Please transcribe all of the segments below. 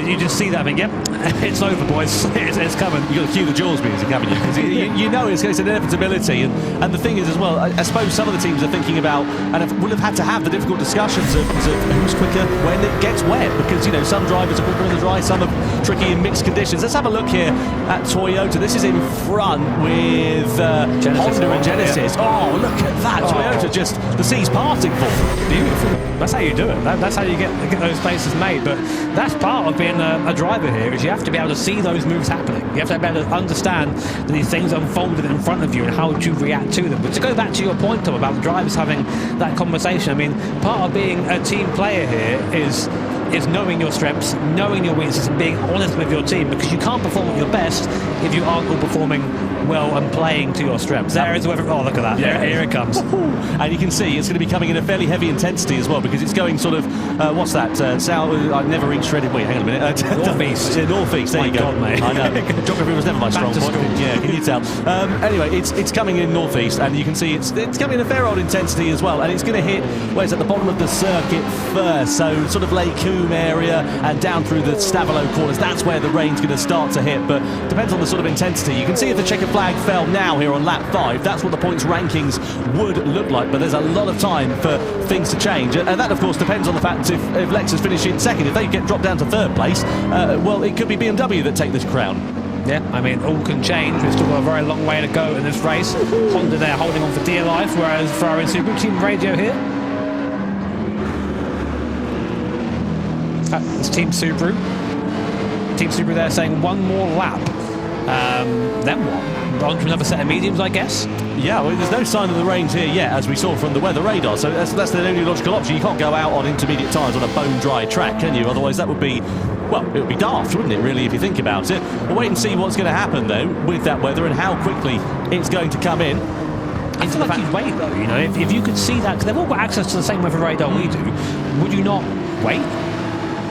you just see that, I mean, yep, it's over, boys. It's coming. You've got to cue the Jaws music, haven't you? 'Cause you know it's an inevitability. And the thing is as well, I suppose some of the teams are thinking about, and will have had to have the difficult discussions of who's quicker when it gets wet, because, you know, some drivers are quicker in the dry, some are tricky in mixed conditions. Let's have a look here at Toyota. This is in front with Honda and Genesis. Yeah. Oh, look at that. Toyota just, the sea's parting for them. Beautiful. That's how you do it. That's how you get those places made. But that's part of being a driver here, is you have to be able to see those moves happening. You have to be able to understand that these things unfolded in front of you and how to react to them. But to go back to your point, Tom, about the drivers having that conversation, I mean, part of being a team player here is knowing your strengths, knowing your weaknesses, and being honest with your team, because you can't perform at your best if you aren't all performing well and playing to your strengths. There is whether, oh, look at that. Yeah, here it comes. And you can see it's going to be coming in a fairly heavy intensity as well, because it's going sort of, what's that? South, I've never eaten shredded wheat. Hang on a minute. Northeast. Northeast, there you go. God, mate. I know. Geography was never my strong point. Yeah, can you tell? Anyway, it's coming in northeast, and you can see it's coming in a fair old intensity as well, and it's going to hit, where's at the bottom of the circuit first, so sort of Lake Coombe area and down through the Stavilo corners. That's where the rain's going to start to hit, but depends on the sort of intensity. You can see if the checkered flag fell now here on lap 5, that's what the points rankings would look like, but there's a lot of time for things to change, and that of course depends on the fact if Lexus finish in second. If they get dropped down to third place, well, it could be BMW that take this crown. Yeah, I mean, all can change. We've still got a very long way to go in this race. Honda there holding on for dear life, whereas Ferrari and Supra, team radio here. It's Team Supra. Team Supra there saying one more lap. Then what? On to another set of mediums, I guess. Yeah, well, there's no sign of the rains here yet, as we saw from the weather radar, so that's the only logical option. You can't go out on intermediate tyres on a bone-dry track, can you? Otherwise that would be, well, it would be daft, wouldn't it, really, if you think about it? We'll wait and see what's going to happen, though, with that weather and how quickly it's going to come in. I feel like you'd wait, though, you know, if you could see that, because they've all got access to the same weather radar we do, would you not wait?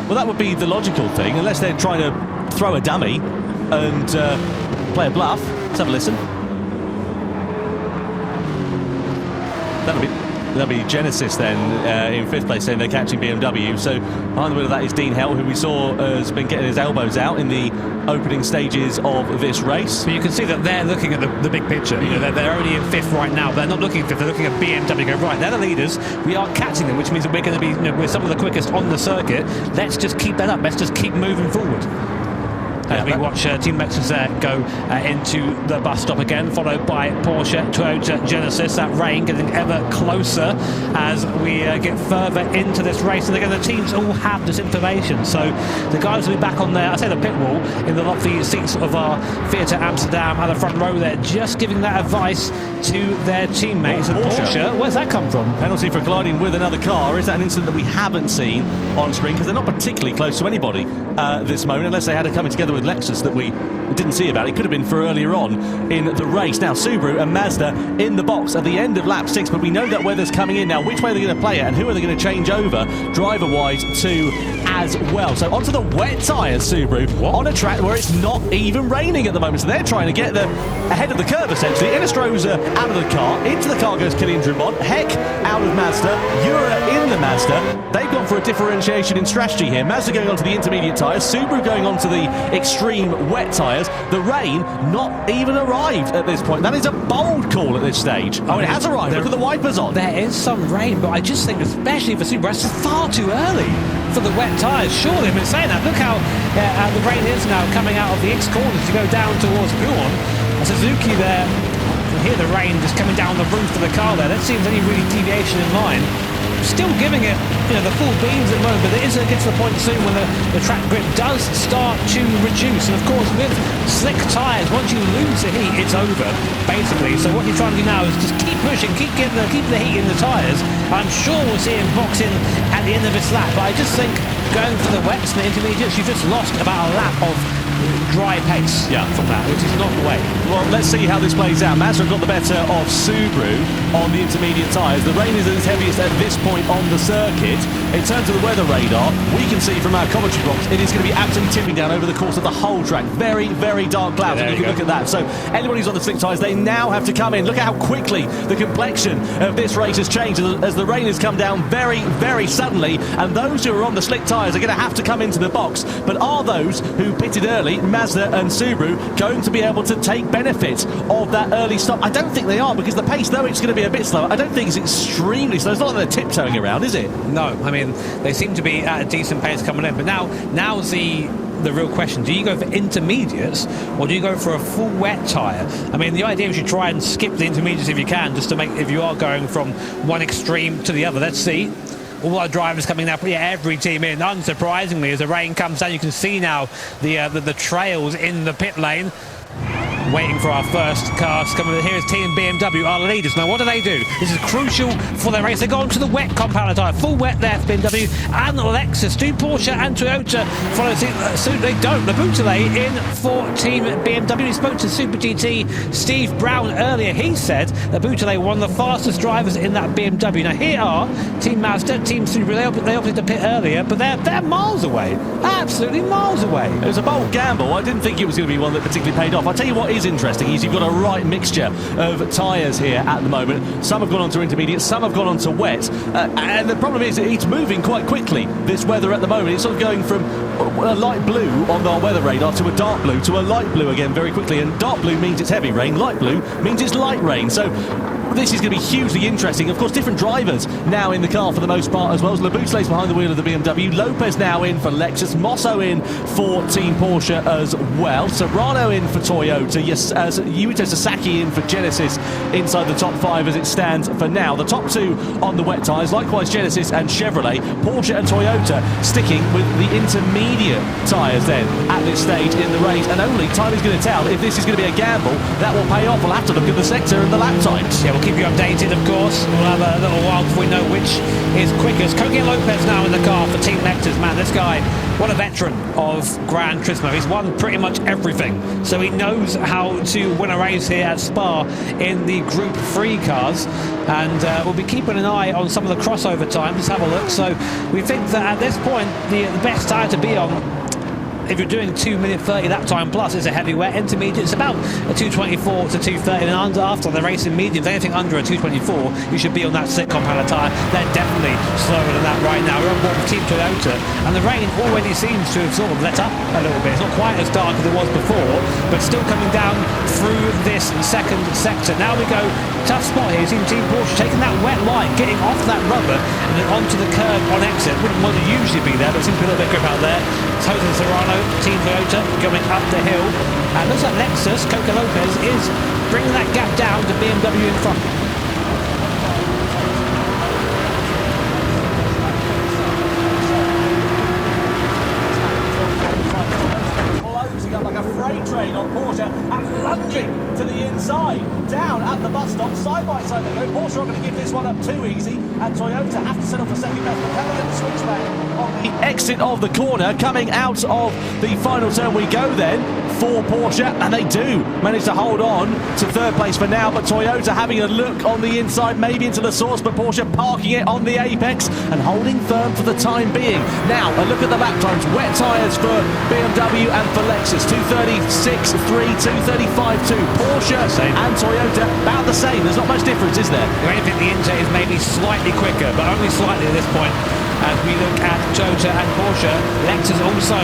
Well, that would be the logical thing, unless they're trying to throw a dummy and play a bluff. Let's have a listen. That'll be Genesis then in 5th place, saying they're catching BMW. So behind the wheel of that is Dean Hell, who we saw has been getting his elbows out in the opening stages of this race. But you can see that they're looking at the big picture. You know, they're only in 5th right now. They're not looking at 5th. They're looking at BMW. Go, right, they're the leaders. We are catching them, which means that we're going to be, you know, we're some of the quickest on the circuit. Let's just keep that up. Let's just keep moving forward. As we watch Team Lexus go into the bus stop again, followed by Porsche, Toyota, Genesis. That rain getting ever closer as we get further into this race. And again, the teams all have this information. So the guys will be back on there, I say the pit wall, in the lovely seats of our Theatre Amsterdam at the front row there, just giving that advice to their teammates. And Porsche, where's that come from? Penalty for colliding with another car. Is that an incident that we haven't seen on screen? Because they're not particularly close to anybody this moment, unless they had it coming together with Lexus that we didn't see about. It could have been for earlier on in the race. Now Subaru and Mazda in the box at the end of lap 6, but we know that weather's coming in now. Which way are they going to play it, and who are they going to change over driver-wise to as well? So onto the wet tyres, Subaru, on a track where it's not even raining at the moment. So they're trying to get them ahead of the curve, essentially. Innestrosa out of the car. Into the car goes Kylian Drummond. Heck out of Mazda. Ura in the Mazda. They've gone for a differentiation in strategy here. Mazda going on to the intermediate tyres. Subaru going on to the extreme wet tyres. The rain not even arrived at this point. That is a bold call at this stage. Oh, it has arrived. Look at the wipers on. There is some rain, but I just think, especially for Subaru, it's far too early for the wet tyres. Surely, I've been saying that. Look how the rain is now coming out of the X corners to go down towards Buon. Suzuki there, you can hear the rain just coming down the roof of the car there. That seems any really deviation in line. Still giving it, you know, the full beams at the moment, but it is going to get to the point soon when the track grip does start to reduce. And of course, with slick tyres, once you lose the heat, it's over, basically. So what you're trying to do now is just keep pushing, keep the heat in the tyres. I'm sure we'll see him box in at the end of this lap, but I just think going for the wets and the intermediates, you've just lost about a lap of dry pace from that, which is not the way. Well, let's see how this plays out. Mazda have got the better of Subaru on the intermediate tyres. The rain is at its heaviest at this point on the circuit. In terms of the weather radar, we can see from our commentary box it is going to be absolutely tipping down over the course of the whole track. Very, very dark clouds. Yeah, and you can look at that. So anybody who's on the slick tyres, they now have to come in. Look at how quickly the complexion of this race has changed as the rain has come down very, very suddenly. And those who are on the slick tyres are going to have to come into the box. But are those who pitted early, Mazda and Subaru, going to be able to take benefit of that early stop? I don't think they are, because the pace, though it's going to be a bit slower, I don't think it's extremely slow. It's not like they're tiptoeing around, is it? No, I mean, they seem to be at a decent pace coming in. But now's the real question. Do you go for intermediates or do you go for a full wet tyre? I mean, the idea is you try and skip the intermediates if you can, just to make, if you are going from one extreme to the other. Let's see. All our drivers coming now, every team in. Unsurprisingly, as the rain comes down, you can see now the trails in the pit lane. Waiting for our first cars coming. Here is Team BMW, our leaders. Now, what do? This is crucial for their race. They go on to the wet compound tyre. Full wet there for BMW and Lexus. Do Porsche and Toyota follow suit? They don't. The Bouteille in for Team BMW. We spoke to Super GT Steve Brown earlier. He said that Bouteille one of the fastest drivers in that BMW. Now, here are Team Mazda, Team Supra. They opted to pit earlier, but they're miles away. Absolutely miles away. It was a bold gamble. I didn't think it was going to be one that particularly paid off. I'll tell you what is interesting is you've got a right mixture of tyres here at the moment. Some have gone on to intermediate, some have gone on to wet, and the problem is it's moving quite quickly, this weather at the moment. It's sort of going from a light blue on our weather radar to a dark blue to a light blue again very quickly, and dark blue means it's heavy rain, light blue means it's light rain. So this is going to be hugely interesting. Of course, different drivers now in the car for the most part as well. As Labouteille's behind the wheel of the BMW. Lopez now in for Lexus. Mosso in for Team Porsche as well. Serrano in for Toyota. Yuito Sasaki in for Genesis inside the top 5 as it stands for now. The top 2 on the wet tyres. Likewise, Genesis and Chevrolet. Porsche and Toyota sticking with the intermediate tyres then at this stage in the race. And only time is going to tell if this is going to be a gamble that will pay off. We'll have to look at the sector and the lap times. Yeah, we'll keep you updated, of course. We'll have a little while before we know which is quickest. Coque Lopez now in the car for Team Lexus. Man, this guy, what a veteran of Gran Turismo. He's won pretty much everything, so he knows how to win a race here at Spa in the Group 3 cars. And we'll be keeping an eye on some of the crossover times. Let's have a look. So we think that at this point, the best tyre to be on, if you're doing 2:30 lap time plus, it's a heavy wet. Intermediate, it's about a 2:24 to 2:30, and after the racing mediums, anything under a 2:24, you should be on that slick compound tyre. They're definitely slower than that right now. We're on board with Team Toyota, and the rain already seems to have sort of let up a little bit. It's not quite as dark as it was before, but still coming down through this second sector. Now we go, tough spot here. Team Porsche taking that wet line, getting off that rubber, and then onto the curb on exit. Wouldn't want to usually be there, but seems to be a little bit grip out there. Jose Serrano, Team Toyota, going up the hill. And looks like Lexus, Coque Lopez, is bringing that gap down to BMW in front. Closing up like a freight train on Porsche and lunging to the inside. Down at the bus stop, side by side they go. Porsche are going to give this one up too easy, and Toyota have to settle for second best. But can they get the switchback on the exit of the corner? Coming out of the final turn we go then for Porsche, and they do manage to hold on to third place for now, but Toyota having a look on the inside, maybe into the source, but Porsche parking it on the apex and holding firm for the time being. Now a look at the lap times. Wet tyres for BMW and for Lexus, 2:36.3, 2:35.2. Porsche and Toyota about the same. There's not much difference, is there? You only think the Inter is maybe slightly quicker, but only slightly at this point. As we look at Toyota and Porsche, Lexus also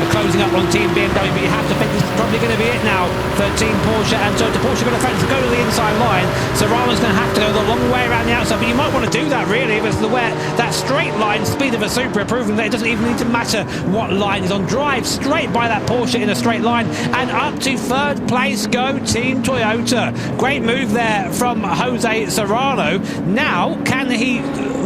closing up on Team BMW, but you have to think this is probably going to be it now for Team Porsche and Toyota. Porsche going to threaten to go to the inside line. Serrano's going to have to go the long way around the outside, but you might want to do that really if it's the wet. That straight line speed of a Supra, proving that it doesn't even need to matter what line is on. Drive straight by that Porsche in a straight line, and up to third place go Team Toyota. Great move there from Jose Serrano. Now, can he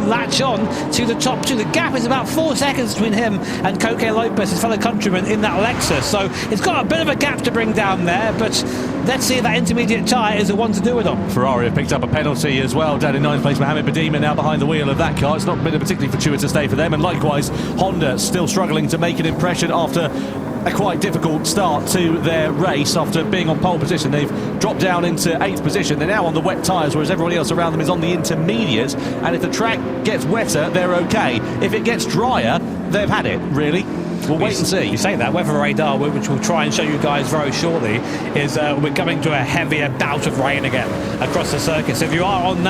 latch on to the top two? The gap is about 4 seconds between him and Coque Lopez, his fellow countryman in that Lexus. So it's got a bit of a gap to bring down there, but let's see if that intermediate tyre is the one to do it on. Ferrari have picked up a penalty as well. Down in 9th place, Mohamed Badima now behind the wheel of that car. It's not been a particularly fortuitous day for them, and likewise Honda still struggling to make an impression after a quite difficult start to their race after being on pole position. They've dropped down into 8th position. They're now on the wet tyres, whereas everybody else around them is on the intermediate. And if the track gets wetter, they're okay. If it gets drier, they've had it, really. We'll wait and see. You say that, weather radar, which we'll try and show you guys very shortly, is we're coming to a heavier bout of rain again across the circuit. So if you are on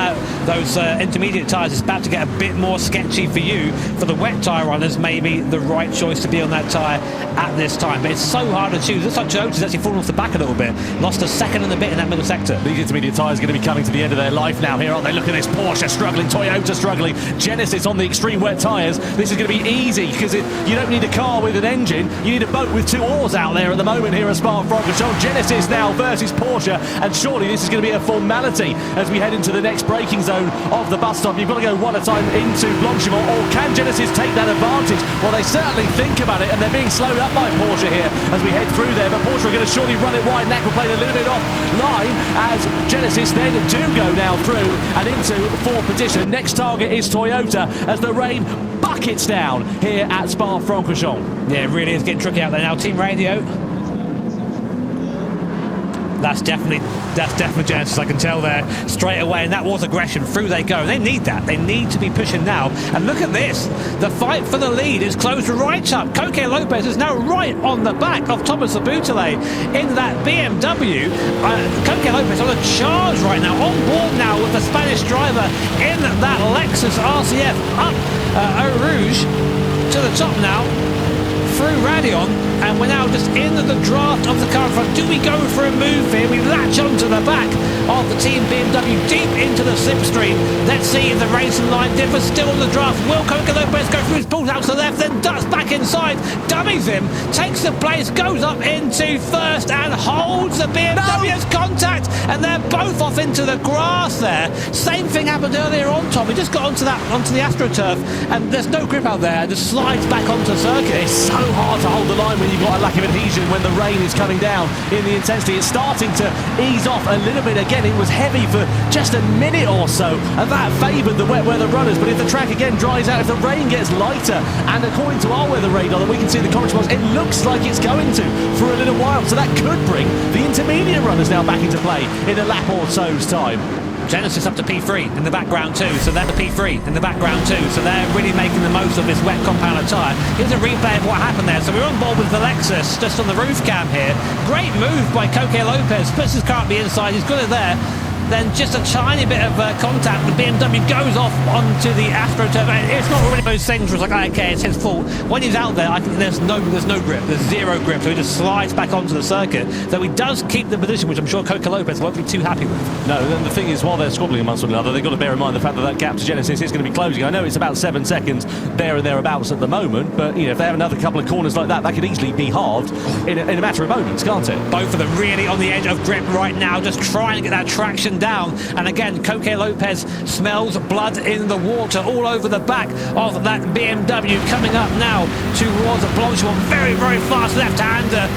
those intermediate tyres, it's about to get a bit more sketchy for you. For the wet tyre runners, maybe the right choice to be on that tyre at this time. But it's so hard to choose. Looks like Toyota's actually fallen off the back a little bit. Lost a second and a bit in that middle sector. These intermediate tyres are going to be coming to the end of their life now here, aren't they? Look at this, Porsche struggling, Toyota struggling, Genesis on the extreme wet tyres. This is going to be easy because you don't need a car with an engine, you need a boat with 2 oars out there at the moment here at Spa-Francorchamps. Genesis now versus Porsche, and surely this is going to be a formality as we head into the next braking zone of the bus stop. You've got to go one at a time into Blanchimont, or can Genesis take that advantage? Well, they certainly think about it, and they're being slowed up by Porsche here as we head through there, but Porsche are going to surely run it wide. Knack will play a little bit off line as Genesis then do go now through and into 4th position. Next target is Toyota as the rain buckets down here at Spa-Francorchamps. Yeah, it really is getting tricky out there now. Team radio. That's definitely Genesis, I can tell there straight away, and that was aggression. Through they go. They need that. They need to be pushing now. And look at this. The fight for the lead is closed right up. Coque Lopez is now right on the back of Thomas Abutale in that BMW. Coque Lopez on a charge right now, on board now with the Spanish driver in that Lexus RCF up Eau Rouge to the top now. Through Radion, and we're now just in the draft of the car in front. Do we go for a move here? We latch onto the back of the team BMW deep into the slipstream. Let's see if the racing line differs. Still on the draft. Will Coque Lopez go through his pulls out to the left, then ducks back inside, dummies him, takes the place, goes up into first and holds the BMW's contact, and they're both off into the grass there. Same thing happened earlier on, Tom. He just got onto the AstroTurf, and there's no grip out there, and just slides back onto the circuit. It's so hard to hold the line when you've got a lack of adhesion when the rain is coming down in the intensity. It's starting to ease off a little bit again. It was heavy for just a minute or so, and that favoured the wet weather runners. But if the track again dries out, if the rain gets lighter, and according to our weather radar that we can see the commentary box, it looks like it's going to for a little while. So that could bring the intermediate runners now back into play in a lap or so's time. Genesis up to P3 in the background too, so they're the P3 in the background too, so they're really making the most of this wet compound tyre. Here's a replay of what happened there. So we're on board with the Lexus just on the roof cam here. Great move by Coque Lopez, puts his car up the inside, he's got it there. Then just a tiny bit of contact. The BMW goes off onto the AstroTurf. It's not really those things where it's like, okay, it's his fault. When he's out there, I think there's no grip. There's zero grip. So he just slides back onto the circuit. Though he does keep the position, which I'm sure Coque Lopez won't be too happy with. No, and the thing is, while they're squabbling amongst one another, they've got to bear in mind the fact that that gap to Genesis is going to be closing. I know it's about 7 seconds there and thereabouts at the moment, but you know, if they have another couple of corners like that, that could easily be halved in a matter of moments, can't it? Both of them really on the edge of grip right now, just trying to get that traction down. And again, Coque Lopez smells blood in the water all over the back of that BMW, coming up now towards Blanchimont. Very, very fast left-hander.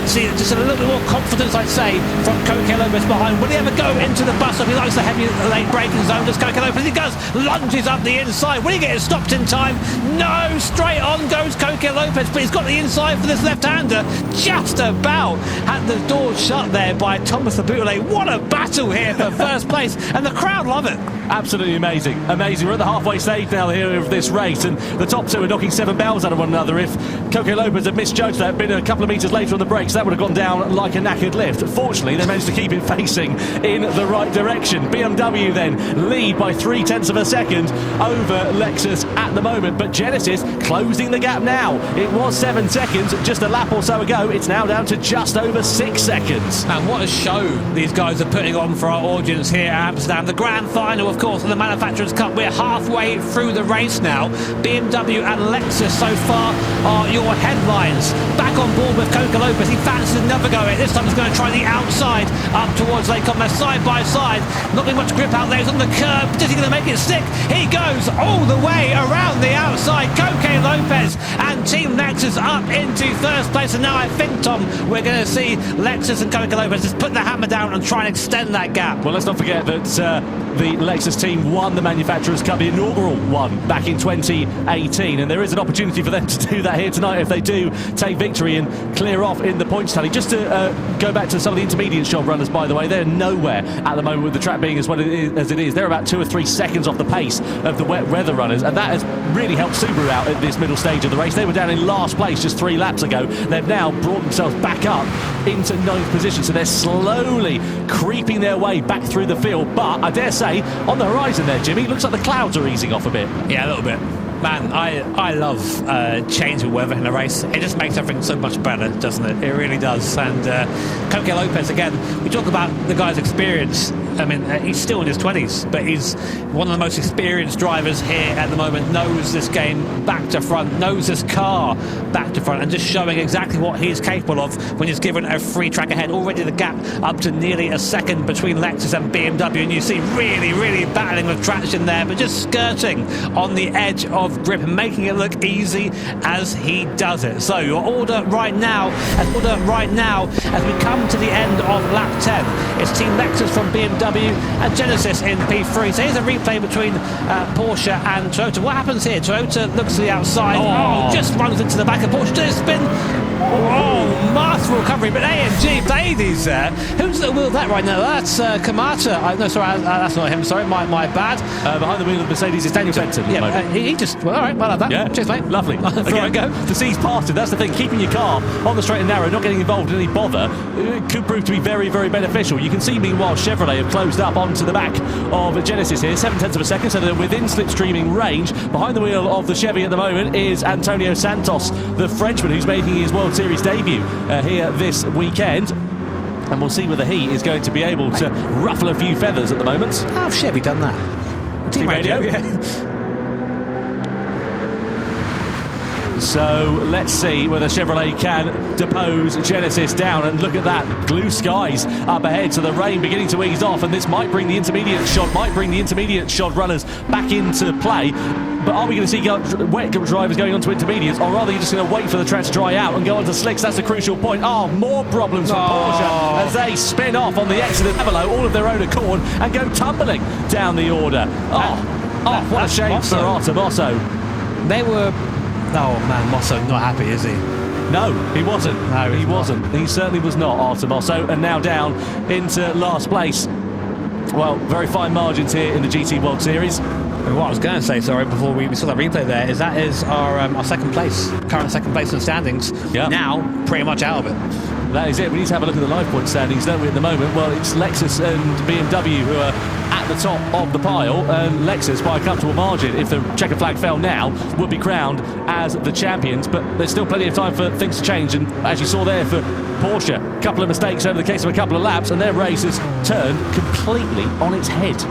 See, just a little bit more confidence, I'd say, from Coque Lopez behind. Will he ever go into the bus stop? He likes the heavy late braking zone, does Coque Lopez? He does, lunges up the inside. Will he get it stopped in time? No, straight on goes Coque Lopez, but he's got the inside for this left-hander. Just about had the door shut there by Thomas Abutale. What a battle here for first place, and the crowd love it. Absolutely amazing. Amazing. We're at the halfway stage now here of this race, and the top two are knocking 7 bells out of one another. If Coque Lopez had misjudged that, been a couple of metres later on the brakes, that would have gone down like a knackered lift. Fortunately, they managed to keep it facing in the right direction. BMW then lead by 0.3 of a second over Lexus at the moment, but Genesis closing the gap now. It was 7 seconds just a lap or so ago. It's now down to just over 6 seconds. And what a show these guys are putting on for our audience here at Amsterdam. The grand final, of course, of the Manufacturers' Cup. We're halfway through the race now. BMW and Lexus so far are your headlines. Back on board with Coque Lopez. He fancies another go at it. This time he's going to try the outside up towards Lecom. They're side by side. Not getting much grip out there. He's on the curb. Is he going to make it stick? He goes all the way around the outside. Coque Lopez and Team Lexus up into first place. And now I think, Tom, we're going to see Lexus and Coque Lopez just put the hammer down and try and extend that gap. Well, let's not forget that the Lexus team won the Manufacturers' Cup, the inaugural one, back in 2018, and there is an opportunity for them to do that here tonight if they do take victory and clear off in the points tally. Just to go back to some of the intermediate shot runners, by the way, they're nowhere at the moment with the track being as well as it is. They're about 2 or 3 seconds off the pace of the wet weather runners, and that has really helped Supra out at this middle stage of the race. They were down in last place just 3 laps ago. They've now brought themselves back up into 9th position, so they're slowly creeping their way back through the field. But I dare say, on the horizon there, Jimmy, looks like the clouds are easing off a bit. Yeah, a little bit. Man, I love change of weather in a race. It just makes everything so much better, doesn't it? It really does. And Coque Lopez, again, we talk about the guy's experience. I mean, he's still in his 20s, but he's one of the most experienced drivers here at the moment, knows this game back to front, knows this car back to front, and just showing exactly what he's capable of when he's given a free track ahead. Already the gap up to nearly a second between Lexus and BMW, and you see really battling with traction there, but just skirting on the edge of grip and making it look easy as he does it. So your order right now as we come to the end of lap 10, it's Team Lexus from BMW and Genesis in P3. So here's a replay between Porsche and Toyota. What happens here? Toyota looks to the outside, just runs into the back of Porsche, does spin. Masterful recovery, but AMG ladies there. Who's at the wheel of that right now? That's Kamata. No, sorry, that's not him. Sorry, my bad. Behind the wheel of Mercedes is Daniel Benton. Yeah, he just. Well, all right, well done. Yeah, cheers, mate. Lovely. Before I go, the sea's parted. That's the thing. Keeping your car on the straight and narrow, not getting involved in any bother, it could prove to be very beneficial. You can see, meanwhile, Chevrolet have closed up onto the back of Genesis here, 7/10 of a second, so they're within slipstreaming range. Behind the wheel of the Chevy at the moment is Antonio Santos, the Frenchman who's making his World Series debut here this weekend. And we'll see whether he is going to be able to ruffle a few feathers at the moment. How have Chevy done that? Team radio. So let's see whether Chevrolet can depose Genesis down, and look at that, blue skies up ahead, so the rain beginning to ease off, and this might bring the intermediate shot runners back into play. But are we going to see wet drivers going on to intermediates, or are they just going to wait for the track to dry out and go on to slicks? That's the crucial point. More problems for Porsche as they spin off on the exit of Below, all of their own accord, and go tumbling down the order. What a shame for Arthur Mosso. They were... Oh man, Mosso not happy, is he? No, he wasn't. No, he wasn't. He certainly was not, Arthur Mosso, and now down into last place. Well, very fine margins here in the GT World Series. And what I was going to say, sorry, before we saw that replay there, is that is our second place, current second place in the standings. Yep. Now, pretty much out of it. That is it. We need to have a look at the live point standings, don't we, at the moment? Well, it's Lexus and BMW who are at the top of the pile, and Lexus, by a comfortable margin, if the checker flag fell now, would be crowned as the champions. But there's still plenty of time for things to change, and as you saw there for Porsche, a couple of mistakes over the case of a couple of laps, and their race has turned completely on its head.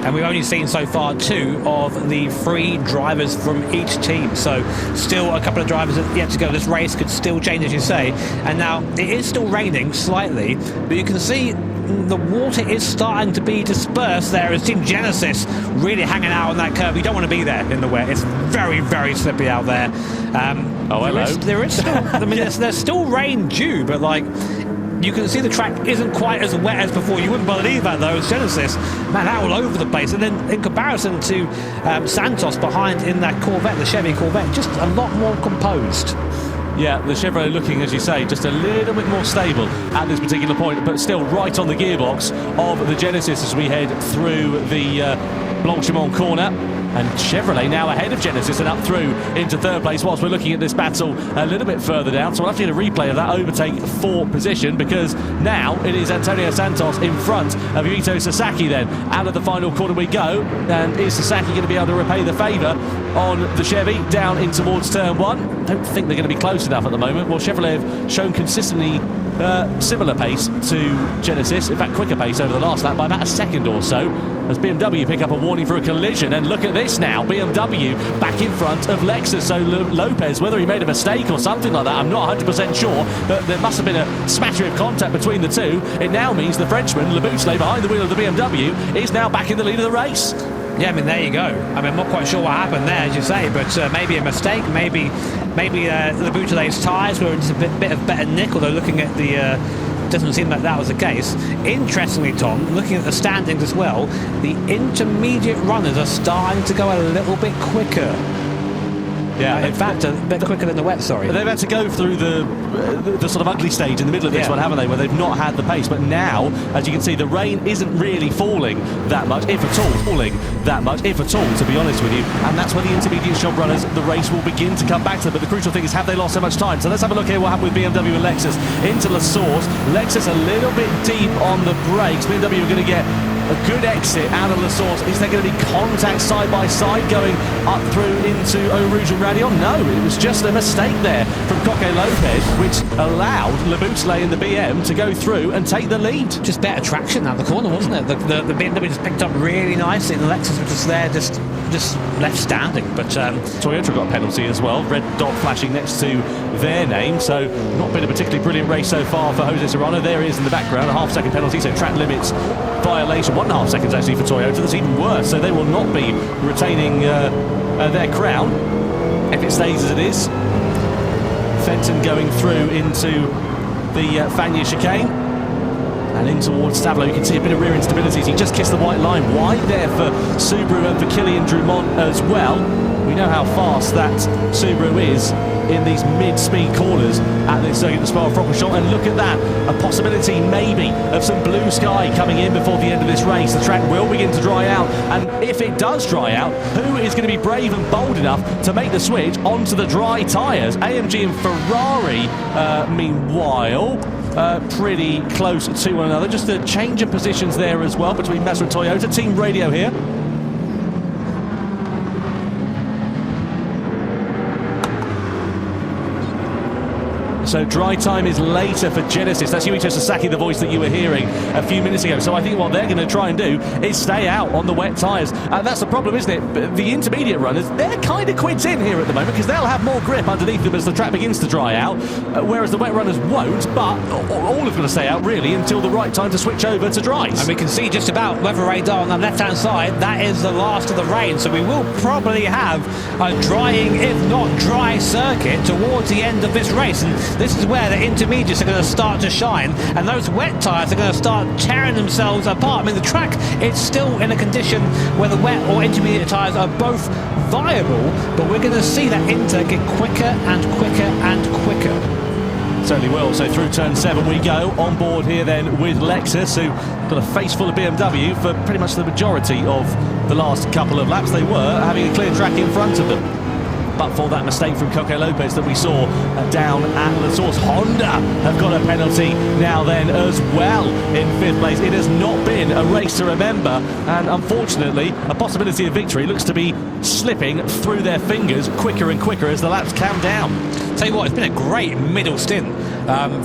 And we've only seen so far 2 of the 3 drivers from each team. So still a couple of drivers yet to go. This race could still change, as you say. And now it is still raining slightly, but you can see the water is starting to be dispersed there as Team Genesis really hanging out on that curb. You don't want to be there in the wet. It's very slippery out there. Hello. There is still, I mean, there's still rain due, but like, you can see the track isn't quite as wet as before. You wouldn't believe that, though. Genesis, man, out all over the place. And then in comparison to Santos behind in that Corvette, the Chevy Corvette, just a lot more composed. Yeah, the Chevrolet looking, as you say, just a little bit more stable at this particular point, but still right on the gearbox of the Genesis as we head through the Blanchimont corner. And Chevrolet now ahead of Genesis and up through into third place whilst we're looking at this battle a little bit further down. So we'll have to get a replay of that overtake for position, because now it is Antonio Santos in front of Yuito Sasaki then. Out of the final corner we go, and is Sasaki going to be able to repay the favour on the Chevy down in towards turn 1. Don't think they're going to be close enough at the moment. Well, Chevrolet have shown consistently similar pace to Genesis, in fact quicker pace over the last lap by about a second or so, as BMW pick up a warning for a collision. And look at this now, BMW back in front of Lexus. So Lopez, whether he made a mistake or something like that, I'm not 100% sure, but there must have been a smattering of contact between the two. It now means the Frenchman, Lebousley, behind the wheel of the BMW, is now back in the lead of the race. Yeah, I mean, there you go. I mean, I'm not quite sure what happened there, as you say, but maybe a mistake, maybe Lebousley's tyres were just a bit of better nick, although looking at the... doesn't seem like that was the case. Interestingly, Tom, looking at the standings as well, the intermediate runners are starting to go a little bit quicker. Yeah, in fact, a bit quicker than the wet, sorry. They've had to go through the sort of ugly stage in the middle of this one, haven't they, where they've not had the pace. But now, as you can see, the rain isn't really falling that much, if at all, to be honest with you. And that's where the intermediate shop runners, the race will begin to come back to them. But the crucial thing is, have they lost so much time? So let's have a look here what happened with BMW and Lexus into La Source. Lexus a little bit deep on the brakes. BMW are going to get a good exit out of La Source. Is there going to be contact side by side going up through into Eau Rouge and Radion? No, it was just a mistake there from Coque Lopez, which allowed Lebousley and the BM to go through and take the lead. Just better traction out the corner, wasn't it? The BMW just picked up really nicely, and the Lexus was just there, just left standing. But Toyota got a penalty as well, red dot flashing next to their name, so not been a particularly brilliant race so far for Jose Serrano. There he is in the background, a half-second penalty, so track limits violation, 1.5 seconds actually for Toyota. That's even worse, so they will not be retaining their crown if it stays as it is. Fenton going through into the Fagnes chicane and in towards Stavlo. You can see a bit of rear instability as he just kissed the white line. Wide there for Subaru and for Kylian Drumont as well. We know how fast that Subaru is in these mid-speed corners at this circuit, the Spa-Francorchamps, and look at that, a possibility maybe of some blue sky coming in before the end of this race. The track will begin to dry out, and if it does dry out, who is going to be brave and bold enough to make the switch onto the dry tyres? AMG and Ferrari, meanwhile, pretty close to one another. Just a change of positions there as well between Mazda and Toyota. Team radio here. So dry time is later for Genesis. That's Yuito Sasaki, the voice that you were hearing a few minutes ago. So I think what they're going to try and do is stay out on the wet tyres. And that's the problem, isn't it? But the intermediate runners, they're kind of quids in here at the moment because they'll have more grip underneath them as the track begins to dry out, whereas the wet runners won't. But all have got to stay out, really, until the right time to switch over to dries. And we can see just about weather radar on the left-hand side. That is the last of the rain. So we will probably have a drying, if not dry, circuit towards the end of this race. And this is where the intermediates are going to start to shine, and those wet tyres are going to start tearing themselves apart. I mean, the track is still in a condition where the wet or intermediate tyres are both viable, but we're going to see that Inter get quicker and quicker and quicker. Certainly will. So through turn 7 we go, on board here then with Lexus, who got a face full of BMW for pretty much the majority of the last couple of laps. They were having a clear track in front of them. But for that mistake from Coque Lopez that we saw down at La Source, Honda have got a penalty now then as well in 5th place. It has not been a race to remember, and unfortunately a possibility of victory looks to be slipping through their fingers quicker and quicker as the laps count down. Tell you what, it's been a great middle stint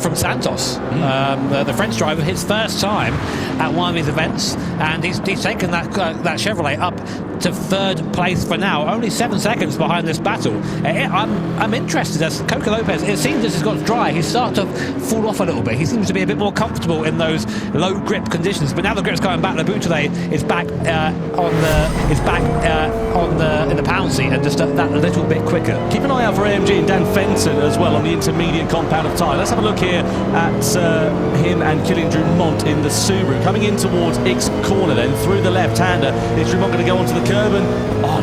from Santos, the French driver, his first time at one of these events, and he's taken that Chevrolet up to 3rd place for now, only 7 seconds behind this battle. I'm interested as Coque Lopez, it seems as he's got dry, he's started to fall off a little bit. He seems to be a bit more comfortable in those low grip conditions, but now the grip's coming back. Lebousley is back in the pound seat and just that little bit quicker. Keep an eye out for AMG and Dan Fenton as well on the intermediate compound of tyre. Let's have a look here at him and Kylian Drumont in the Subaru. Coming in towards X corner then, through the left-hander. Is Drumont going to go onto the curb? And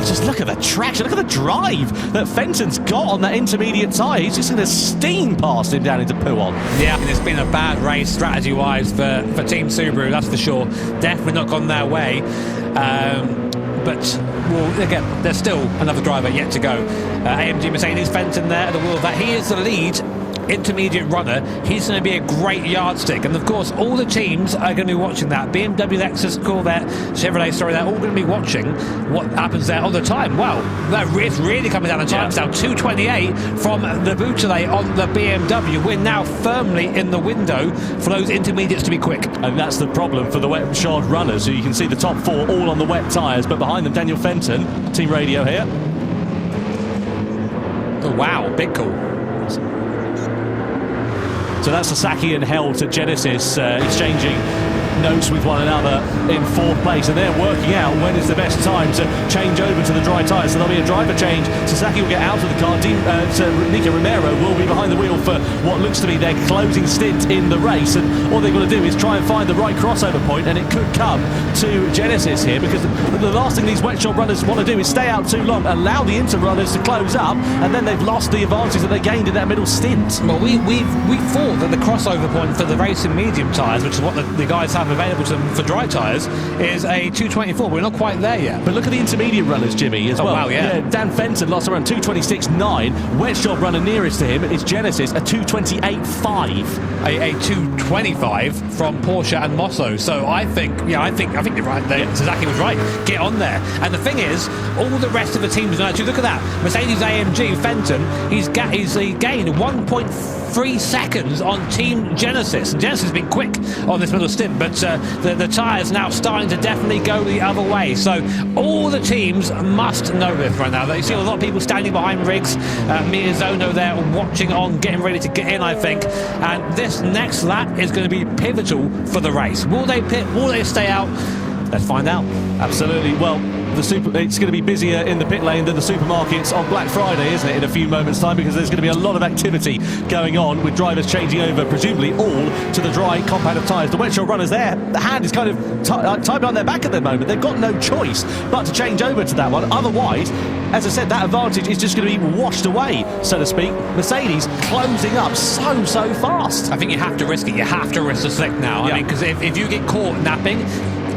just look at the traction, look at the drive that Fenton's got on that intermediate tyre. He's just going to steam past him down into Pouhon. Yeah, I mean, it's been a bad race strategy-wise for Team Subaru, that's for sure. Definitely not gone their way. But well, again, there's still another driver yet to go. AMG Mercedes, Fenton there at the wheel of that. He is the lead intermediate runner, he's going to be a great yardstick. And of course, all the teams are going to be watching that. BMW, Lexus, Corvette, Chevrolet, sorry, they're all going to be watching what happens there all the time. Well, it's really coming down the times now. 2:28 from the Boutelet on the BMW. We're now firmly in the window for those intermediates to be quick. And that's the problem for the wet shod runners. So you can see the top four all on the wet tyres, but behind them, Daniel Fenton, team radio here. Oh, wow, big call. So that's Sasaki and Held to Genesis exchanging notes with one another in fourth place, and they're working out when is the best time to change over to the dry tyres. So there'll be a driver change. Sasaki will get out of the car. So Nico Romero will be behind the wheel for what looks to be their closing stint in the race, and all they've got to do is try and find the right crossover point, and it could come to Genesis here, because the last thing these wet shod runners want to do is stay out too long, allow the inter runners to close up, and then they've lost the advantage that they gained in that middle stint. Well, we thought that the crossover point for the racing medium tyres, which is what the guys have available to them for dry tyres, is a 2:24. We're not quite there yet. But look at the intermediate runners, Jimmy, as well. Wow, yeah. Dan Fenton lost around 2:26.9. Wet shod runner nearest to him is Genesis, a 2:28.5. A 2:25 from Porsche and Mosso. So I think you're right there. Yeah. Sasaki was right. Get on there. And the thing is, all the rest of the teams now, look at that. Mercedes AMG Fenton, he's gained 1.3 seconds on Team Genesis. And Genesis has been quick on this middle stint, but the tyres now starting to definitely go the other way. So all the teams must know this right now. You see a lot of people standing behind rigs. Miyazono there watching on, getting ready to get in, I think. And this next lap is going to be pivotal for the race. Will they pit? Will they stay out? Let's find out. Absolutely. Well, it's going to be busier in the pit lane than the supermarkets on Black Friday, isn't it, in a few moments' time, because there's going to be a lot of activity going on with drivers changing over, presumably all to the dry compound of tyres. The wet shod runners there, the hand is kind of tied behind their back at the moment. They've got no choice but to change over to that one. Otherwise, as I said, that advantage is just going to be washed away, so to speak. Mercedes closing up so fast. I think you have to risk it. You have to risk the slick now. Yeah. I mean, because if you get caught napping,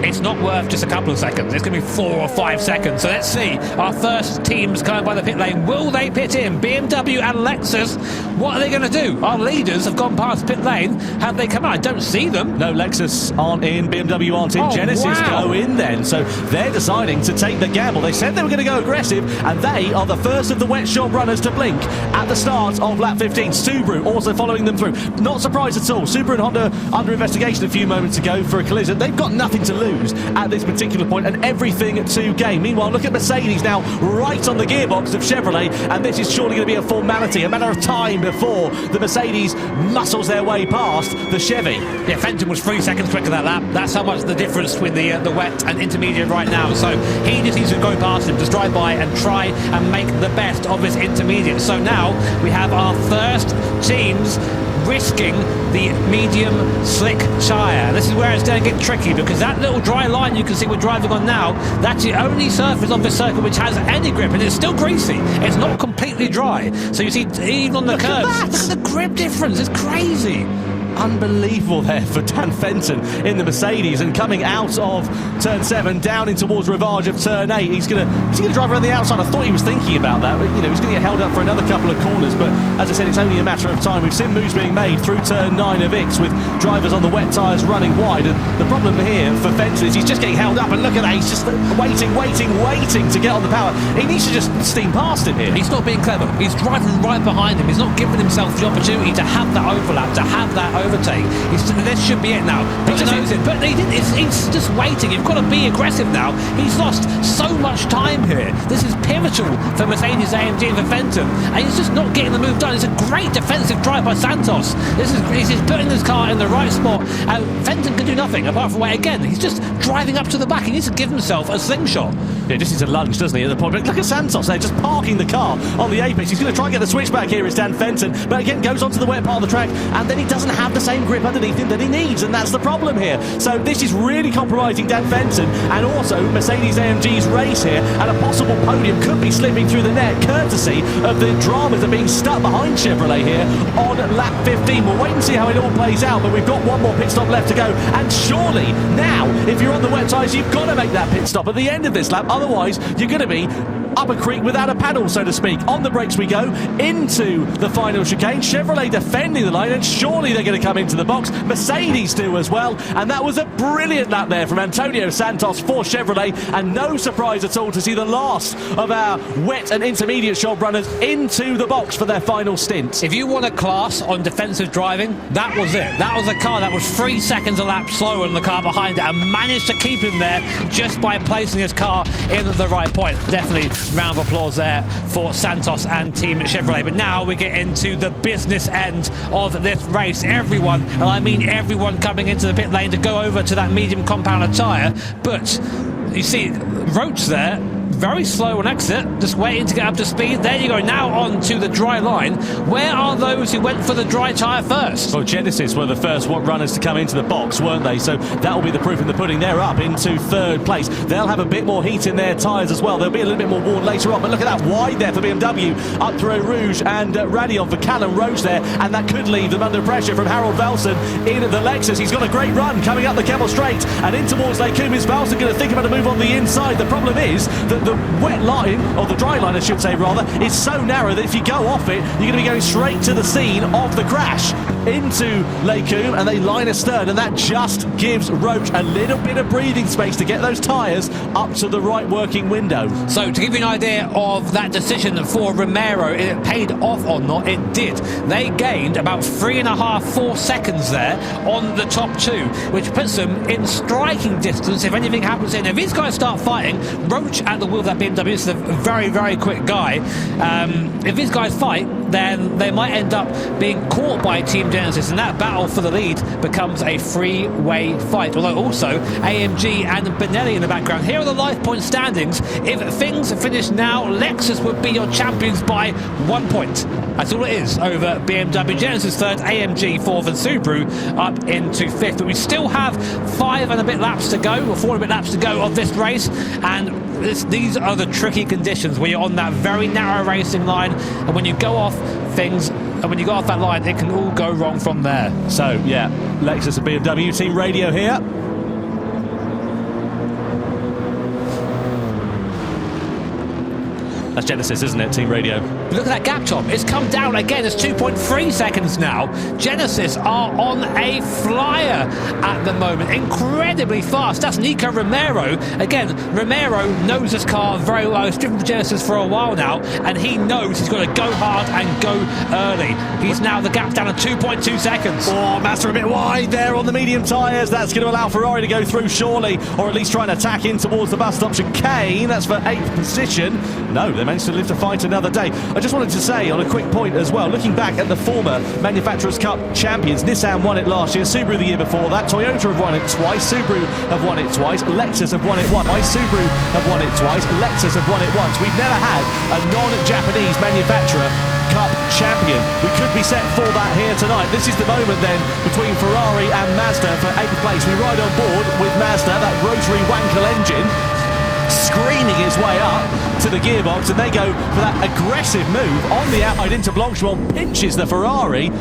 it's not worth just a couple of seconds. It's going to be 4 or 5 seconds. So let's see. Our first teams coming by the pit lane. Will they pit in? BMW and Lexus. What are they going to do? Our leaders have gone past pit lane. Have they come out? I don't see them. No, Lexus aren't in. BMW aren't in. Oh, Genesis go in then. So they're deciding to take the gamble. They said they were going to go aggressive, and they are the first of the wet shod runners to blink at the start of lap 15. Subaru also following them through. Not surprised at all. Subaru and Honda under investigation a few moments ago for a collision. They've got nothing to lose at this particular point and everything to gain. Meanwhile, look at Mercedes now right on the gearbox of Chevrolet, and this is surely going to be a formality, a matter of time before the Mercedes muscles their way past the Chevy. Yeah, Fenton was 3 seconds quicker that lap. That's how much the difference between the wet and intermediate right now. So he just needs to go past him, just drive by and try and make the best of his intermediate. So now we have our first teams risking the medium slick tyre. This is where it's going to get tricky, because that little dry line you can see we're driving on now, that's the only surface of the circuit which has any grip, and it's still greasy. It's not completely dry. So you see, even on the curves, look at the grip difference. It's crazy. Unbelievable there for Dan Fenton in the Mercedes, and coming out of turn 7 down in towards Rivage of turn 8. He's going to drive around the outside. I thought he was thinking about that, but he's going to get held up for another couple of corners. But as I said, it's only a matter of time. We've seen moves being made through turn 9 of Ix with drivers on the wet tyres running wide. And the problem here for Fenton is he's just getting held up, and look at that, he's just waiting to get on the power. He needs to just steam past him here. He's not being clever. He's driving right behind him. He's not giving himself the opportunity to have that overlap, to have that overtake. This should be it now. But he didn't. He's just waiting. You've got to be aggressive now. He's lost so much time here. This is pivotal for Mercedes AMG and for Fenton, and he's just not getting the move done. It's a great defensive drive by Santos. He's putting his car in the right spot, and Fenton can do nothing apart from wait again. He's just driving up to the back. He needs to give himself a slingshot. Yeah, just needs a lunge, doesn't he, at the point? But look at Santos there, just parking the car on the apex. He's going to try and get the switchback here, is Dan Fenton, but again goes onto the wet part of the track, and then he doesn't have the same grip underneath him that he needs, and that's the problem here. So this is really compromising Dan Fenton, and also Mercedes AMG's race here, and a possible podium could be slipping through the net, courtesy of the dramas that are being stuck behind Chevrolet here on lap 15. We'll wait and see how it all plays out, but we've got one more pit stop left to go, and surely now, if you're on the wet tyres, you've got to make that pit stop at the end of this lap. Otherwise, you're going to be up a creek without a paddle, so to speak. On the brakes we go into the final chicane. Chevrolet defending the line, and surely they're going to come into the box. Mercedes do as well, and that was a brilliant lap there from Antonio Santos for Chevrolet, and no surprise at all to see the last of our wet and intermediate job runners into the box for their final stint. If you want a class on defensive driving, that was it. That was a car that was 3 seconds a lap slower than the car behind it, and managed to keep him there just by placing his car in the right point. Definitely round of applause there for Santos and Team Chevrolet. But now we get into the business end of this race. Everyone, and I mean everyone, coming into the pit lane to go over to that medium compound tyre. But you see Roach there, very slow on exit, just waiting to get up to speed. There you go, now on to the dry line. Where are those who went for the dry tyre first? Well, Genesis were the first runners to come into the box, weren't they? So that will be the proof in the pudding. They're up into third place. They'll have a bit more heat in their tyres as well. They'll be a little bit more worn later on. But look at that wide there for BMW, up through Rouge and Radion for Callum Roach there. And that could leave them under pressure from Harold Velsen in the Lexus. He's got a great run coming up the Kemmel Straight and in towards Lake Coombe. Is Velsen going to think about a move on the inside? The problem is that the wet line, or the dry line I should say rather, is so narrow that if you go off it, you're going to be going straight to the scene of the crash into Lake Coombe, and they line astern, and that just gives Roach a little bit of breathing space to get those tyres up to the right working window. So to give you an idea of that decision for Romero, it paid off or not, it did. They gained about 3.5–4 seconds there on the top two, which puts them in striking distance if anything happens in. If these guys start fighting, Roach at the wheel of that BMW, this is a very, very quick guy. If these guys fight, then they might end up being caught by Team Genesis, and that battle for the lead becomes a three-way fight. Although also AMG and Benelli in the background. Here are the life point standings. If things finish now, Lexus would be your champions by 1 point. That's all it is over BMW. Genesis third, AMG fourth, and Subaru up into fifth. But we still have 5 and a bit laps to go, or 4 and a bit laps to go of this race, and these are the tricky conditions where you're on that very narrow racing line, and when you go off that line, it can all go wrong from there. So yeah, Lexus and BMW team radio here. That's Genesis, isn't it? Team radio. Look at that gap, Tom. It's come down again. It's 2.3 seconds now. Genesis are on a flyer at the moment. Incredibly fast. That's Nico Romero. Again, Romero knows this car very well. He's driven for Genesis for a while now, and he knows he's got to go hard and go early. He's now the gap down to 2.2 seconds. Oh, Master a bit wide there on the medium tyres. That's going to allow Ferrari to go through surely, or at least try and attack in towards the bus stop chicane. That's for 8th position. No, they managed to live to fight another day. I just wanted to say on a quick point as well, looking back at the former Manufacturers' Cup champions, Nissan won it last year, Subaru the year before that, Toyota have won it twice, Subaru have won it twice, Lexus have won it once, Subaru have won it twice, Lexus have won it once. We've never had a non-Japanese manufacturer Cup champion. We could be set for that here tonight. This is the moment then between Ferrari and Mazda for 8th place. We ride on board with Mazda, that rotary Wankel engine, screaming its way up to the gearbox, and they go for that aggressive move on the outside into Blanchimont, pinches the Ferrari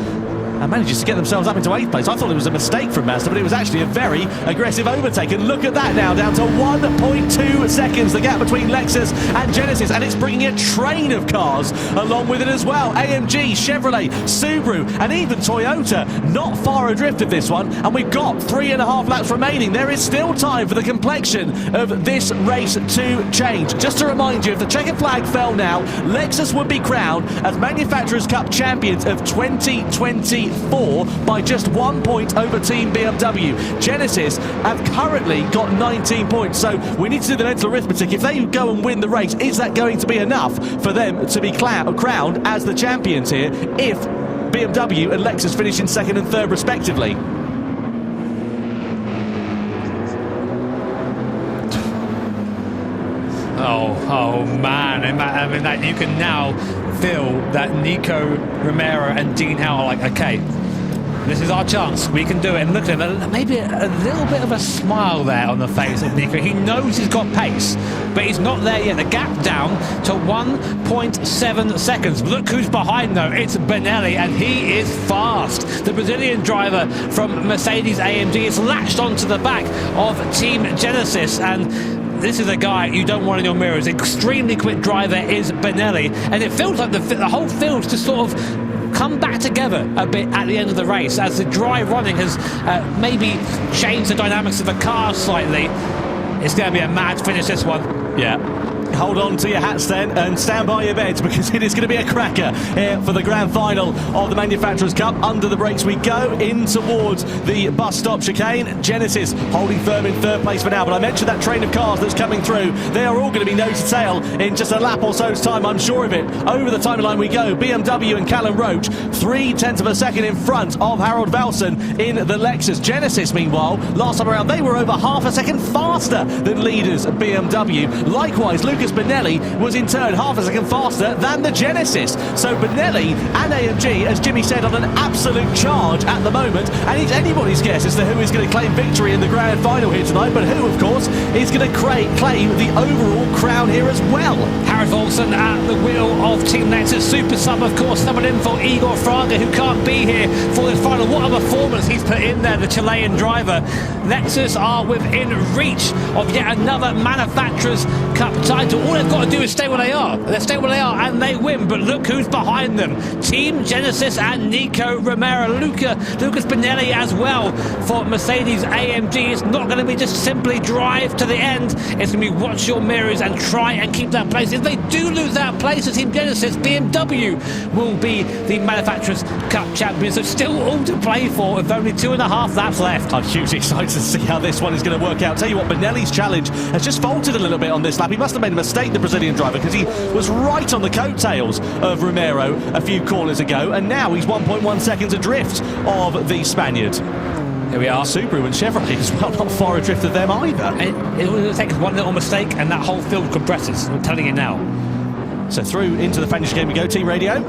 and manages to get themselves up into 8th place. I thought it was a mistake from Mazda, but it was actually a very aggressive overtake. And look at that now, down to 1.2 seconds, the gap between Lexus and Genesis, and it's bringing a train of cars along with it as well. AMG, Chevrolet, Subaru, and even Toyota not far adrift of this one, and we've got 3.5 laps remaining. There is still time for the complexion of this race to change. Just to remind you, if the checkered flag fell now, Lexus would be crowned as Manufacturers' Cup champions of 2024 by just 1 point over Team BMW. Genesis have currently got 19 points, so we need to do the mental arithmetic. If they go and win the race, is that going to be enough for them to be crowned as the champions here, if BMW and Lexus finish in 2nd and 3rd respectively? Oh man, I mean, that you can now feel that Nico Romero and Dean Howe are like, okay, this is our chance, we can do it. And look at him, maybe a little bit of a smile there on the face of Nico. He knows he's got pace, but he's not there yet. The gap down to 1.7 seconds. Look who's behind though, it's Benelli, and he is fast. The Brazilian driver from Mercedes AMG is latched onto the back of Team Genesis, and this is a guy you don't want in your mirrors. Extremely quick driver is Benelli, and it feels like the whole field's just sort of come back together a bit at the end of the race as the dry running has maybe changed the dynamics of the car slightly. It's going to be a mad finish, this one. Yeah. Hold on to your hats then and stand by your beds, because it is going to be a cracker here for the grand final of the Manufacturers' Cup. Under the brakes we go, in towards the bus stop chicane. Genesis holding firm in third place for now, but I mentioned that train of cars that's coming through. They are all going to be nose to tail in just a lap or so's time, I'm sure of it. Over the timeline we go. BMW and Callum Roach 0.3 of a second in front of Harold Valson in the Lexus. Genesis, meanwhile, last time around they were over half a second faster than leaders BMW. Likewise, Lucas Benelli was in turn half a second faster than the Genesis. So Benelli and AMG, as Jimmy said, on an absolute charge at the moment, and it's anybody's guess as to who is going to claim victory in the grand final here tonight, but who, of course, is going to claim the overall crown here as well. Harold Volson at the wheel of Team Lexus. Super sub, of course, subbing in for Igor Fraga, who can't be here for this final. What a performance he's put in there, the Chilean driver. Lexus are within reach of yet another Manufacturers' Cup title. All they've got to do is stay where they are. They stay where they are and they win. But look who's behind them. Team Genesis and Nico Romero. Lucas Benelli as well for Mercedes AMG. It's not going to be just simply drive to the end. It's going to be watch your mirrors and try and keep that place. If they do lose that place to Team Genesis, BMW will be the Manufacturers' Cup champions. So still all to play for with only 2.5 laps left. I'm hugely excited to see how this one is going to work out. Tell you what, Benelli's challenge has just faltered a little bit on this lap. He must have made a mistake, the Brazilian driver, because he was right on the coattails of Romero a few corners ago, and now he's 1.1 seconds adrift of the Spaniard. Here we are. Subaru and Chevrolet as well, not far adrift of them either. It will take one little mistake and that whole field compresses. I'm telling you now. So through into the finish game we go, team radio.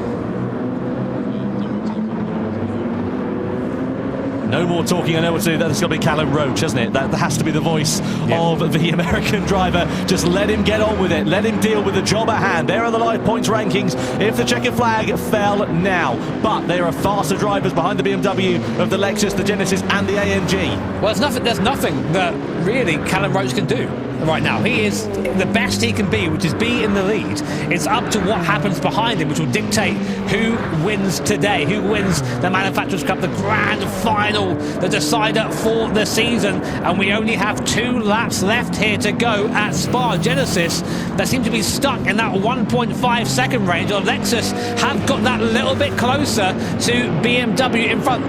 No more talking, I know what to do. That's got to be Callum Roach, hasn't it? That has to be the voice of the American driver. Just let him get on with it. Let him deal with the job at hand. There are the live points rankings. If the checkered flag fell now. But there are faster drivers behind the BMW of the Lexus, the Genesis and the AMG. Well, there's nothing that really Callum Roach can do right now. He is the best he can be, which is be in the lead. It's up to what happens behind him, which will dictate who wins today, who wins the Manufacturers' Cup, the grand final, the decider for the season. And we only have 2 laps left here to go at Spa. Genesis, they seem to be stuck in that 1.5 second range. Or Lexus have got that little bit closer to BMW in front.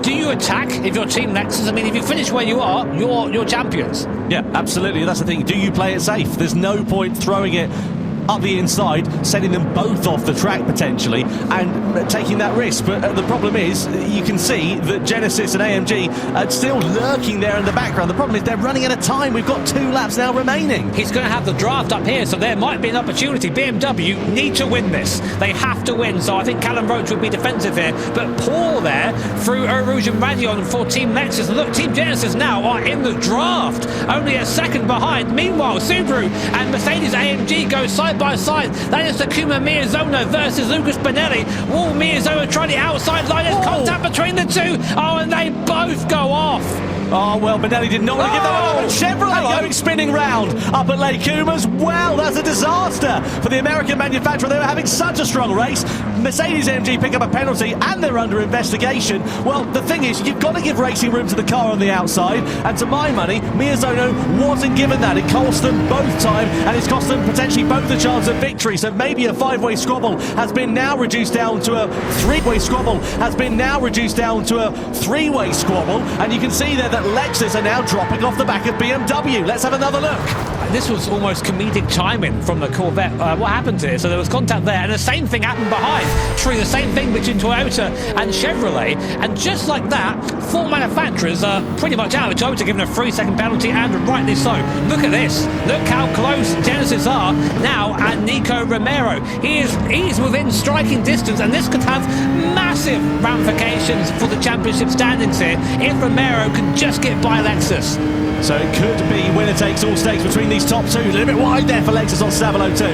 Do you attack if you're Team Lexus? I mean, if you finish where you are, you're champions. Yeah, absolutely. That's the thing. Do you play it safe? There's no point throwing it up the inside, sending them both off the track potentially, and taking that risk. But the problem is, you can see that Genesis and AMG are still lurking there in the background. The problem is they're running out of time. We've got 2 laps now remaining. He's going to have the draft up here, so there might be an opportunity. BMW need to win this. They have to win, so I think Callum Roach will be defensive here. But Paul there through Eau-Rouge and Radion for Team Lexus. Look, Team Genesis now are in the draft, only a second behind. Meanwhile, Subaru and Mercedes AMG go side by side. That is Takuma Miyazono versus Lucas Benelli. Will Miyazono try the outside line? There's contact between the two. Oh, and they both go off. Oh, well, Benelli did not want to give that one up. Chevrolet going spinning round up at Lake Comas. Well, that's a disaster for the American manufacturer. They were having such a strong race. Mercedes AMG pick up a penalty and they're under investigation. Well, the thing is, you've got to give racing room to the car on the outside. And to my money, Miyazono wasn't given that. It cost them both time and it's cost them potentially both a chance of victory. So maybe a 5-way squabble has been now reduced down to a 3-way squabble, has been now reduced down to a 3-way squabble. And you can see there that Lexus are now dropping off the back of BMW. Let's have another look. This was almost comedic timing from the Corvette. What happened here? So there was contact there, and the same thing happened behind. True, the same thing between Toyota and Chevrolet. And just like that, 4 manufacturers are pretty much out. Toyota given a 3-second penalty, and rightly so. Look at this. Look how close Genesis are now at Nico Romero. He's within striking distance, and this could have massive ramifications for the championship standings here if Romero can just get by Lexus. So it could be winner takes all stakes between these top 2. A little bit wide there for Lexus on Savilo 2.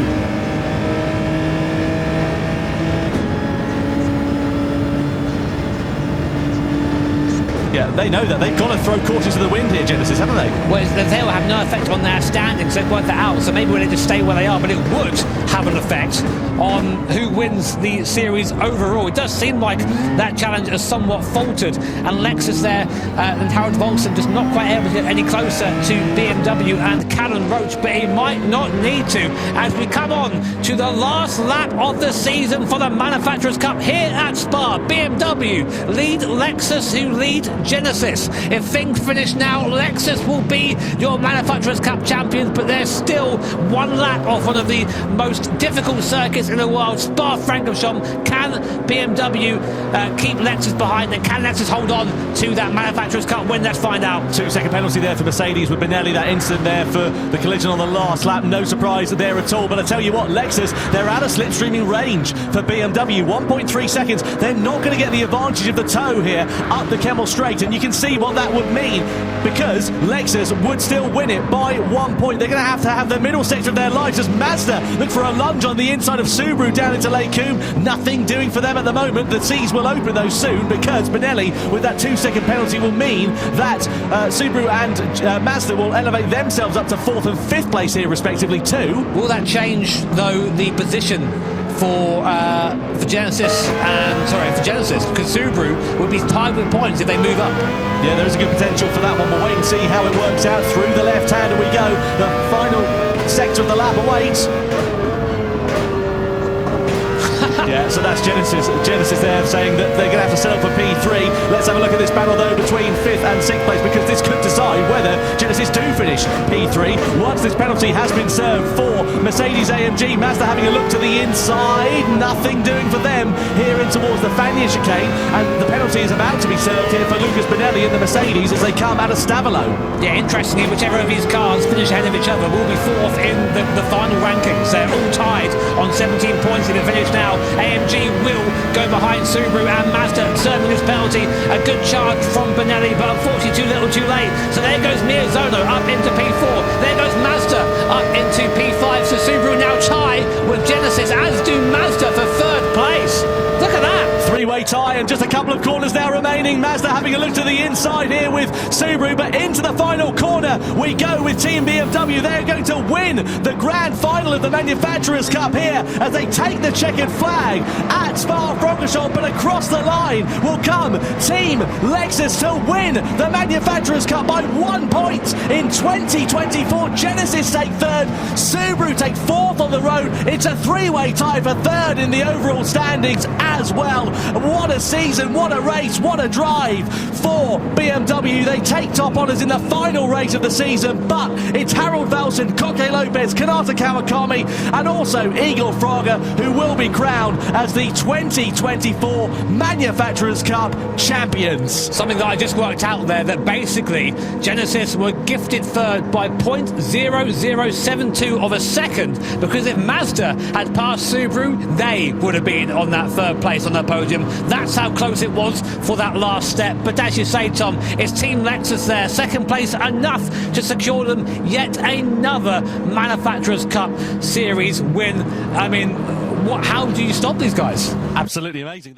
Yeah, they know that. They've got to throw caution to the wind here, Genesis, haven't they? Well, they will have no effect on their standings. They've worked that out, so maybe we'll just stay where they are, but it would have an effect on who wins the series overall. It does seem like that challenge has somewhat faltered, and Lexus there and Harold Volson just not quite able to get any closer to BMW and Callan Roach, but he might not need to as we come on to the last lap of the season for the Manufacturers' Cup here at Spa. BMW lead Lexus, who lead Genesis. If things finish now, Lexus will be your Manufacturers' Cup champions, but they're still one lap off one of the most difficult circuits in the world. Spa-Francorchamps. Can BMW keep Lexus behind, and can Lexus hold on to that Manufacturers' Cup win? Let's find out. 2-second penalty there for Mercedes with Benelli. That incident there for the collision on the last lap. No surprise there at all. But I tell you what, Lexus, they're out of slipstreaming range for BMW. 1.3 seconds. They're not going to get the advantage of the toe here up the Kemmel Straight, and you can see what that would mean, because Lexus would still win it by 1 point. They're going to have the middle sector of their lives as Mazda look for a lunge on the inside of Subaru down into Lake Coombe. Nothing doing for them at the moment. The seas will open though soon, because Benelli with that 2-second penalty will mean that Subaru and Mazda will elevate themselves up to 4th and 5th place here respectively too. Will that change though the position for Genesis because Subaru would be tied with points if they move up? Yeah, there is a good potential for that one. We'll wait and see how it works out. Through the left hand we go. The final sector of the lap awaits. Yeah, so that's Genesis there saying that they're going to have to settle for P3. Let's have a look at this battle though between 5th and 6th place, because this could decide whether Genesis do finish P3 once this penalty has been served for Mercedes AMG. Mazda having a look to the inside, nothing doing for them here in towards the Fagnes chicane, and the penalty is about to be served here for Lucas Benelli and the Mercedes as they come out of Stavolo. Yeah, interestingly, whichever of these cars finish ahead of each other will be 4th in the final rankings. They're all tied on 17 points in the finish now. AMG will go behind Subaru and Mazda serving this penalty. A good charge from Benelli, but unfortunately too little too late. So there goes Miyazono up into P4. There goes Mazda up into P5. So Subaru now tie with Genesis, as do Mazda for 3rd place. Look at that. Three-way tie and just a couple of corners now remaining. Mazda having a look to the inside here with Subaru, but into the final corner we go with Team BMW. They're going to win the grand final of the Manufacturers' Cup here as they take the checkered flag at Spa-Francorchamps, but across the line will come Team Lexus to win the Manufacturers' Cup by 1 point in 2024. Genesis take 3rd, Subaru take 4th on the road. It's a three-way tie for 3rd in the overall standings as well. What a season, what a race, what a drive for BMW. They take top honours in the final race of the season, but it's Harold Volson, Koke Lopez, Kanata Kawakami and also Igor Fraga who will be crowned as the 2024 Manufacturers' Cup champions. Something that I just worked out there, that basically Genesis were gifted 3rd by 0.0072 of a second, because if Mazda had passed Subaru, they would have been on that 3rd place on the podium. That's how close it was for that last step. But as you say, Tom, it's Team Lexus there, 2nd place, enough to secure them yet another Manufacturers' Cup Series win. I mean, how do you stop these guys? Absolutely amazing.